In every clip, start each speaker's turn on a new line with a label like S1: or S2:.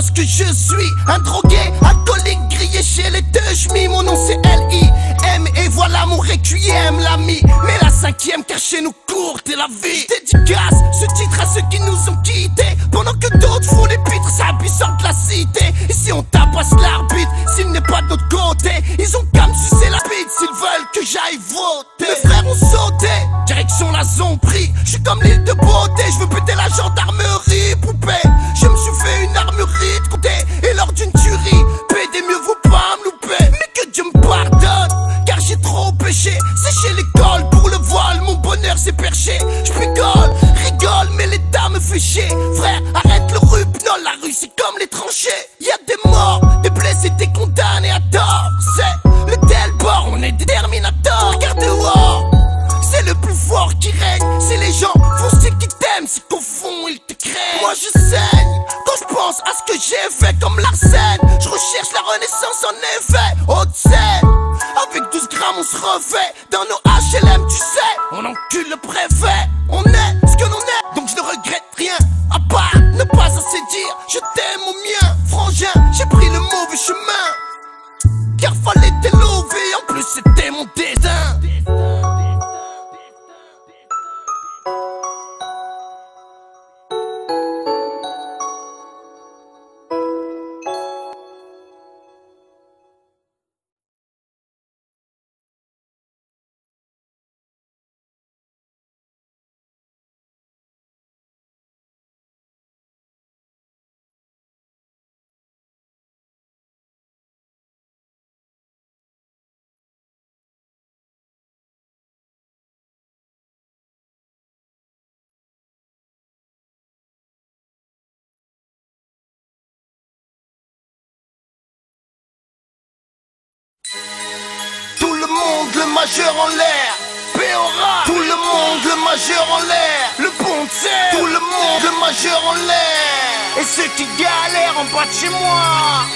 S1: ce que je suis, un drogué, alcoolique, grillé chez les teuchmis. Mon nom c'est L.I.M. et voilà mon requiem, l'ami. Mais la cinquième car chez nous courte est la vie. Dédicace ce titre à ceux qui nous ont quittés, pendant que d'autres font les pitres, ça sort de la cité. Et si on tabasse l'arbitre, s'il n'est pas de notre côté, ils ont qu'à me sucer la bite s'ils veulent que j'aille voter. Mes frères ont sauté, direction la zombie. Je suis comme l'île de beauté, je veux péter la gendarmerie, poupée. Je me suis fait une armurerie de côté, et lors d'une tuerie, pédez mieux vaut pas me louper. Mais que Dieu me pardonne, car j'ai trop péché. C'est chez l'école pour le vol, mon bonheur c'est perché. Je rigole, mais l'État me fait chier. Frère, arrête le rupnol, la rue c'est comme les tranchées. Y'a des morts, des blessés, des condamnés à tort. C'est le tel bord, on est des terminators. Regarde dehors, c'est le plus fort qui règne. C'est les gens foncés qui t'aiment, c'est qu'au fond ils te craignent. Moi je saigne quand je pense à ce que j'ai fait comme l'arsène. Je recherche la renaissance en effet, haute scène. Avec 12 grammes on se refait, dans nos HLM tu sais, on encule le préfet. On est ce que l'on est, donc je ne regrette rien, à part ne pas assez dire je t'aime au mien. Frangin, j'ai pris le mauvais chemin, car fallait t'élever, en plus c'était mon dédain. Tout le monde le majeur en l'air, Péora. Tout le monde le majeur en l'air, le Pontier. Tout le monde le majeur en l'air, et ceux qui galèrent en bas de chez moi.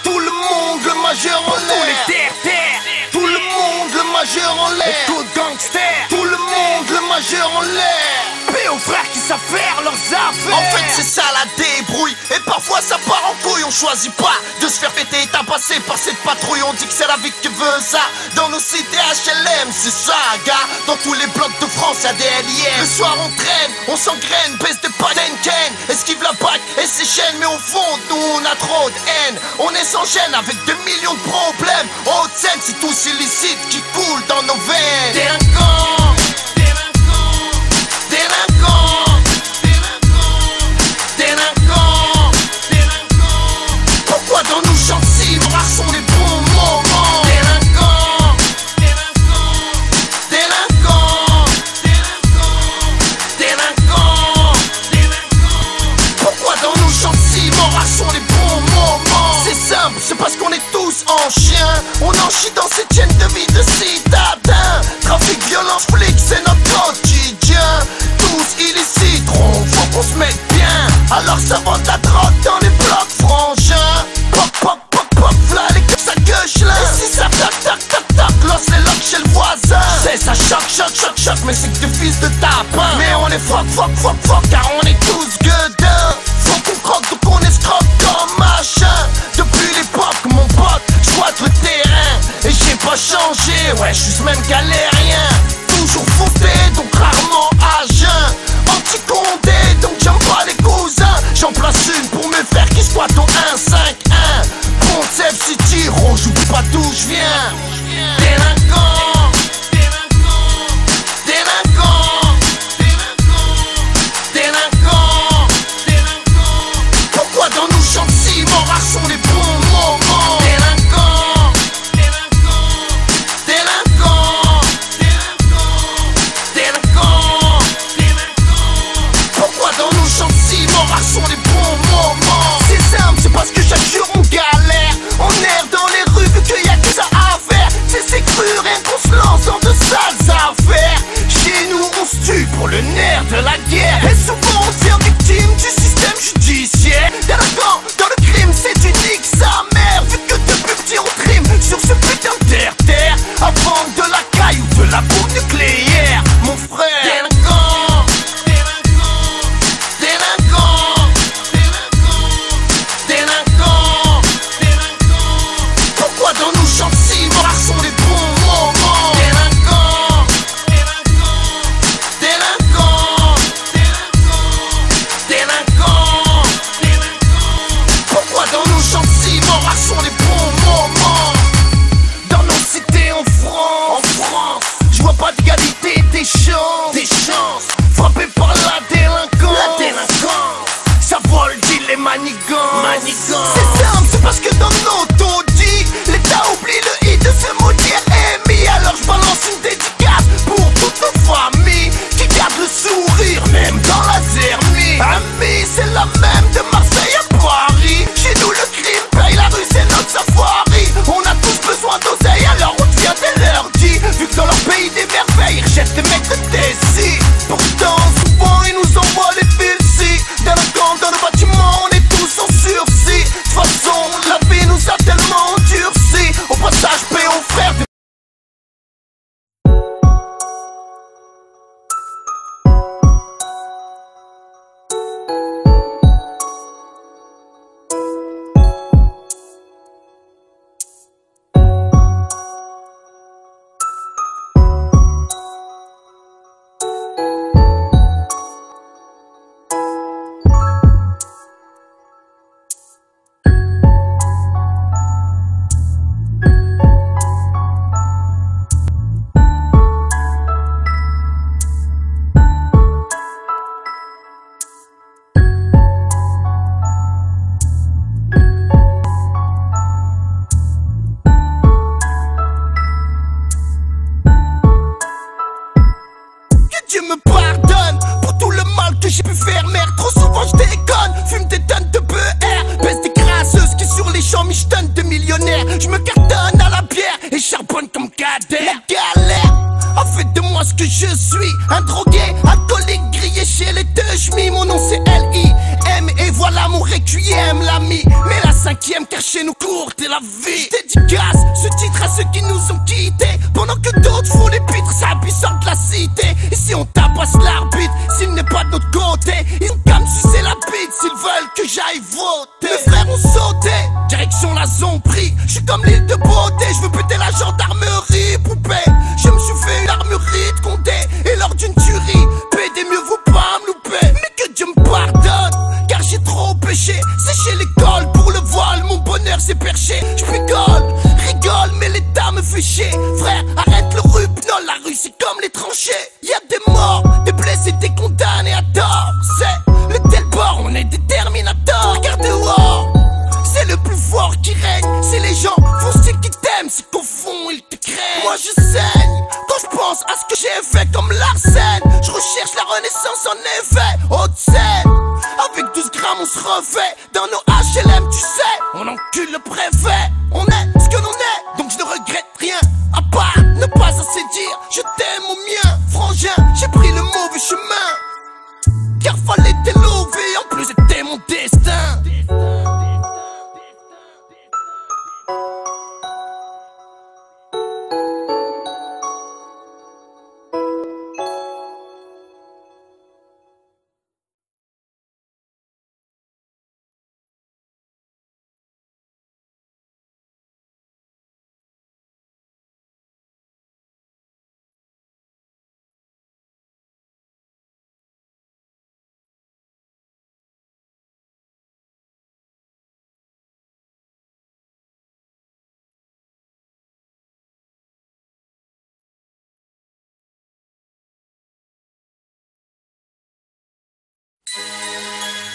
S1: Tout le monde le majeur en l'air, tous les terres. Tout le monde le majeur en l'air, et tout gangster. Tout le monde le majeur en l'air, et aux frères qui savent faire leurs affaires. En fait c'est ça la débrouille, et parfois ça part en couille. On choisit pas de se faire péter et tabasser par cette patrouille. On dit que c'est la vie qui veut ça, dans nos cités HLM c'est ça gars. Dans tous les blocs de France y'a des LIM. Le soir on traîne, on s'engraine, baisse de pas Ken, esquive la bague et ses chaînes. Mais au fond nous on a trop de haine, on est sans gêne avec 2 millions de problèmes. Haute scène c'est tout illicite qui coule dans nos veines. Délinquant, pourquoi dans nos gencives sont les bons moments? Pourquoi dans nos gencives sont les bons moments? C'est simple, c'est parce qu'on est tous en chien. On en chie dans cette chaîne de vie de citadin. Trafic, violence, flic, c'est notre quotidien. Tous illicites, faut qu'on se mette bien. Alors ça vend de la drogue dans les blocs frangins. Pop, pop, pop, pop, v'là les gars, ça gueule là. Et si ça tac, tac, tac, tac, lance les locks chez le voisin. C'est ça choc, mais c'est que des fils de tapin. Mais on est fuck, car on est tous gueudins. Faut qu'on croque, donc on escroque comme machin. Depuis l'époque, mon pote, j'squatte le terrain. Et j'ai pas changé, ouais, j'suis ce même galérien. Toujours fondé, donc rarement à jeun. Anti-condé, donc j'aime pas les cousins. J'en place une pour mes frères qui squattent au 1-5-1. Poncev City, j'oublie pas d'où j'viens. Délinquant, délinquant, délinquant, délinquant. H&M, de Marseille à Paris. Chez nous le crime paye, la rue c'est notre safari. On a tous besoin d'oseille, alors on devient des lundis. Vu que dans leur pays des merveilles, ils rejettent les mecs de Tessie. Pourtant souvent ils nous envoient des filles. Délinquants dans le bâtiment, on est tous en sursis. De toute façon la vie nous a tellement endurcis. Au passage paix aux frères. Dieu me pardonne pour tout le mal que j'ai pu faire, merde. Trop souvent je déconne, fume des tonnes de beurre, baisse des grasseuses qui sur les champs michetonnent de millionnaires. Je me cartonne à la bière et charbonne comme cadet. La galère a fait de moi ce que je suis, un drogué, alcoolique, grillé chez les deux chemis. Mon nom c'est L.I.M. et voilà mon requiem, l'ami. Mais la cinquième car chez nous courte est la vie. Dédicace ce titre à ceux qui nous ont quittés, pendant que d'autres font les pitres, ça puissante de la cité. Et si on tabasse l'arbitre, s'il n'est pas de notre côté, ils ont qu'à me sucer la bite s'ils veulent que j'aille voter. Mes frères ont sauté, direction la zombie. Je suis comme l'île de beauté, je veux péter la gendarmerie, poupée. Je me suis fait une armurerie de Condé, et lors d'une tuerie, pédez mieux vaut pas me louper. Mais que Dieu me pardonne, car j'ai trop péché. Sécher l'école pour le voile, mon bonheur s'est perché. Je rigole, mais l'État me fait chier. Frère, arrête le rupnol, la rue c'est comme les tranchées. Y'a des morts, des blessés, des condamnés à tort. C'est le tel bord, on est des terminators. Regarde dehors, c'est le plus fort qui règne. C'est les gens fonciers qui t'aiment, c'est qu'au fond ils te craignent. Moi je saigne quand je pense à ce que j'ai fait comme Larsen. Je recherche la renaissance en effet, haute scène. Avec 12 grammes on se refait dans nos H&M, tu sais. On encule le préfet, on est ce que l'on est. Donc je ne regrette rien, à part ne pas assez dire je t'aime au mien. Frangin, j'ai pris le mauvais chemin, car fallait t'élever, en plus c'était mon destin.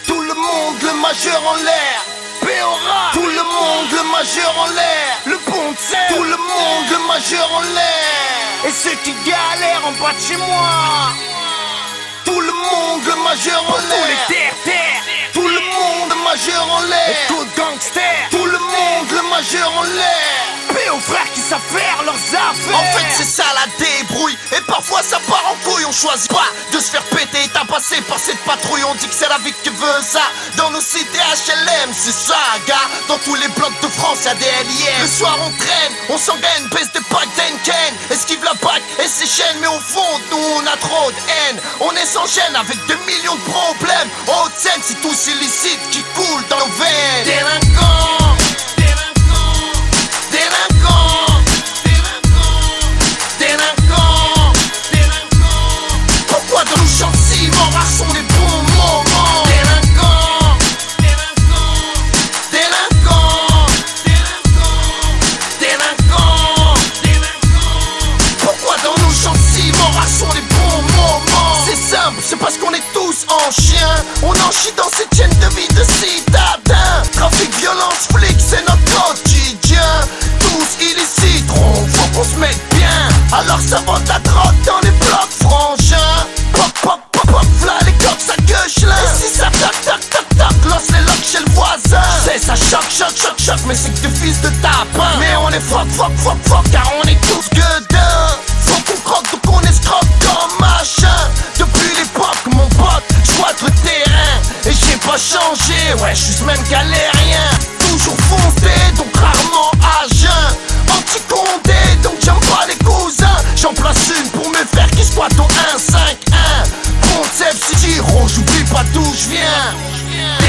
S1: Tout le monde le majeur en l'air, Péora. Tout le monde le majeur en l'air, le pont de serre. Tout le monde le majeur en l'air, et ceux qui galèrent en bas de chez moi. Tout le monde le majeur en l'air, tous les terres. Tout le monde le majeur en l'air, écoute gangster. Tout le monde le majeur en l'air, paix aux frères qui savent faire leurs affaires. En fait c'est ça la débrouille, et parfois ça part en couille. On choisit pas de se faire péter et tabasser par cette patrouille. On dit que c'est la vie qui veut ça, dans nos cités HLM c'est ça gars. Dans tous les blocs de France y'a des LIM. Le soir on traîne, on s'engaine, baisse des packs d'Henken. Esquive la PAC et ses chaînes, mais au fond nous on a trop de haine. On est sans gêne avec 2 millions de problèmes. Haute scène c'est tous illicite qui coule dans nos veines. Délinquants, pourquoi dans nos gentils morts sont les bons moments? Pourquoi dans nos gentils morts sont les bons moments? C'est simple, c'est parce qu'on est tous en chien. On en chie dans cette chaîne de vie de citadins. Trafic, violence, choc, choc, choc, choc, mais c'est que des fils de tapin. Mais on est fuck, fuck, fuck, fuck, car on est tous gueudins. Faut qu'on croque, donc on escroque comme machin. Depuis l'époque, mon pote, j'squatte le terrain. Et j'ai pas changé, ouais, j'suis ce même galérien. Toujours foncé, donc rarement à jeun. Anti-condé, donc j'aime pas les cousins. J'en place une pour mes frères qui squattent au 1-5-1. Concept, si j'roule, j'oublie pas d'où j'viens.